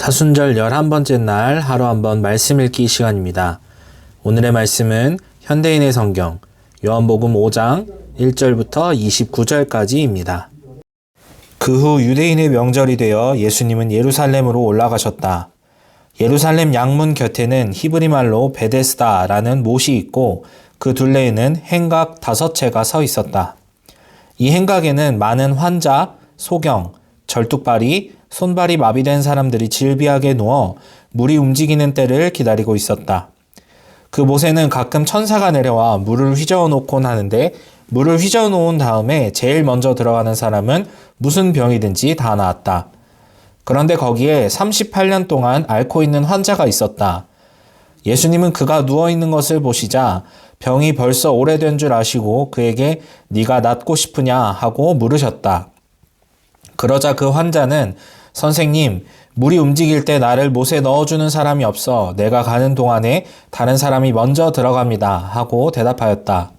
사순절 11번째 날 하루 한번 말씀 읽기 시간입니다. 오늘의 말씀은 현대인의 성경 요한복음 5장 1절부터 29절까지입니다. 그 후 유대인의 명절이 되어 예수님은 예루살렘으로 올라가셨다. 예루살렘 양문 곁에는 히브리 말로 베데스다라는 못이 있고 그 둘레에는 행각 5채가 서 있었다. 이 행각에는 많은 환자, 소경, 절뚝발이, 손발이 마비된 사람들이 질비하게 누워 물이 움직이는 때를 기다리고 있었다. 그 못에는 가끔 천사가 내려와 물을 휘저어 놓곤 하는데 물을 휘저어 놓은 다음에 제일 먼저 들어가는 사람은 무슨 병이든지 다 나았다. 그런데 거기에 38년 동안 앓고 있는 환자가 있었다. 예수님은 그가 누워있는 것을 보시자 병이 벌써 오래된 줄 아시고 그에게 네가 낫고 싶으냐 하고 물으셨다. 그러자 그 환자는 선생님, 물이 움직일 때 나를 못에 넣어주는 사람이 없어 내가 가는 동안에 다른 사람이 먼저 들어갑니다 하고 대답하였다.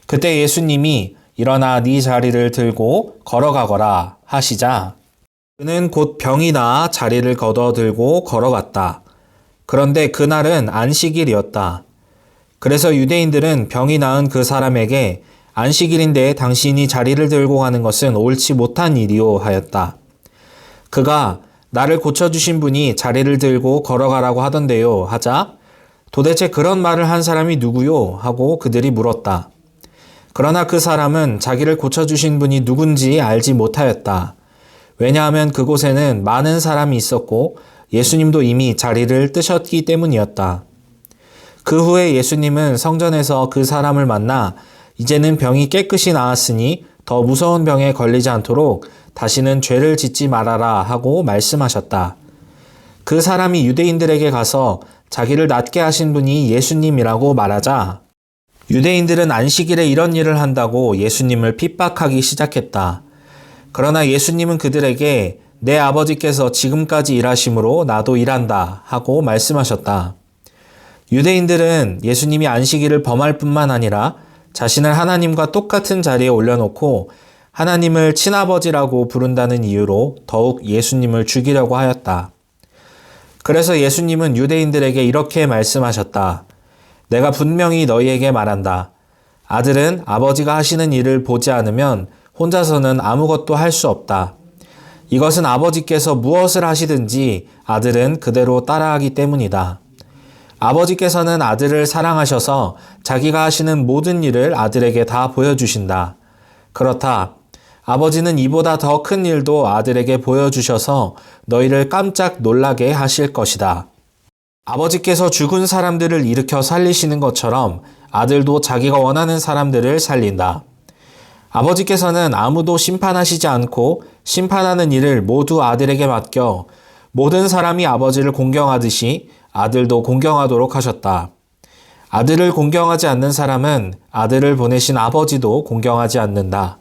그때 예수님이 일어나 네 자리를 들고 걸어가거라 하시자 그는 곧 병이 나아 자리를 걷어들고 걸어갔다. 그런데 그날은 안식일이었다. 그래서 유대인들은 병이 나은 그 사람에게 안식일인데 당신이 자리를 들고 가는 것은 옳지 못한 일이요 하였다. 그가 나를 고쳐주신 분이 자리를 들고 걸어가라고 하던데요 하자 도대체 그런 말을 한 사람이 누구요? 하고 그들이 물었다. 그러나 그 사람은 자기를 고쳐주신 분이 누군지 알지 못하였다. 왜냐하면 그곳에는 많은 사람이 있었고 예수님도 이미 자리를 뜨셨기 때문이었다. 그 후에 예수님은 성전에서 그 사람을 만나 이제는 병이 깨끗이 나았으니 더 무서운 병에 걸리지 않도록 다시는 죄를 짓지 말아라 하고 말씀하셨다. 그 사람이 유대인들에게 가서 자기를 낫게 하신 분이 예수님이라고 말하자 유대인들은 안식일에 이런 일을 한다고 예수님을 핍박하기 시작했다. 그러나 예수님은 그들에게 내 아버지께서 지금까지 일하심으로 나도 일한다 하고 말씀하셨다. 유대인들은 예수님이 안식일을 범할 뿐만 아니라 자신을 하나님과 똑같은 자리에 올려놓고 하나님을 친아버지라고 부른다는 이유로 더욱 예수님을 죽이려고 하였다. 그래서 예수님은 유대인들에게 이렇게 말씀하셨다. 내가 분명히 너희에게 말한다. 아들은 아버지가 하시는 일을 보지 않으면 혼자서는 아무것도 할 수 없다. 이것은 아버지께서 무엇을 하시든지 아들은 그대로 따라하기 때문이다. 아버지께서는 아들을 사랑하셔서 자기가 하시는 모든 일을 아들에게 다 보여주신다. 그렇다. 아버지는 이보다 더 큰 일도 아들에게 보여주셔서 너희를 깜짝 놀라게 하실 것이다. 아버지께서 죽은 사람들을 일으켜 살리시는 것처럼 아들도 자기가 원하는 사람들을 살린다. 아버지께서는 아무도 심판하시지 않고 심판하는 일을 모두 아들에게 맡겨 모든 사람이 아버지를 공경하듯이 아들도 공경하도록 하셨다. 아들을 공경하지 않는 사람은 아들을 보내신 아버지도 공경하지 않는다.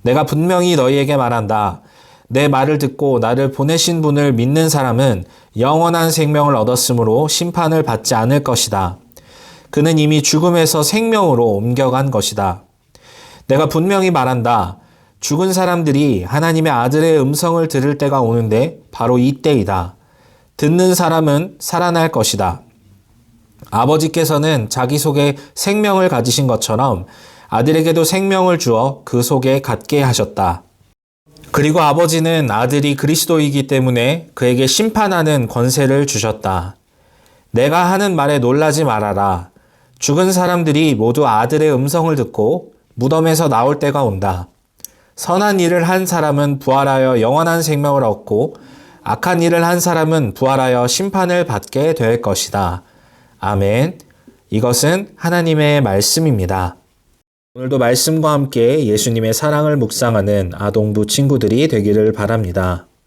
내가 분명히 너희에게 말한다. 내 말을 듣고 나를 보내신 분을 믿는 사람은 영원한 생명을 얻었으므로 심판을 받지 않을 것이다. 그는 이미 죽음에서 생명으로 옮겨간 것이다. 내가 분명히 말한다. 죽은 사람들이 하나님의 아들의 음성을 들을 때가 오는데 바로 이때이다. 듣는 사람은 살아날 것이다. 아버지께서는 자기 속에 생명을 가지신 것처럼 아들에게도 생명을 주어 그 속에 갖게 하셨다. 그리고 아버지는 아들이 그리스도이기 때문에 그에게 심판하는 권세를 주셨다. 내가 하는 말에 놀라지 말아라. 죽은 사람들이 모두 아들의 음성을 듣고 무덤에서 나올 때가 온다. 선한 일을 한 사람은 부활하여 영원한 생명을 얻고 악한 일을 한 사람은 부활하여 심판을 받게 될 것이다. 아멘. 이것은 하나님의 말씀입니다. 오늘도 말씀과 함께 예수님의 사랑을 묵상하는 아동부 친구들이 되기를 바랍니다.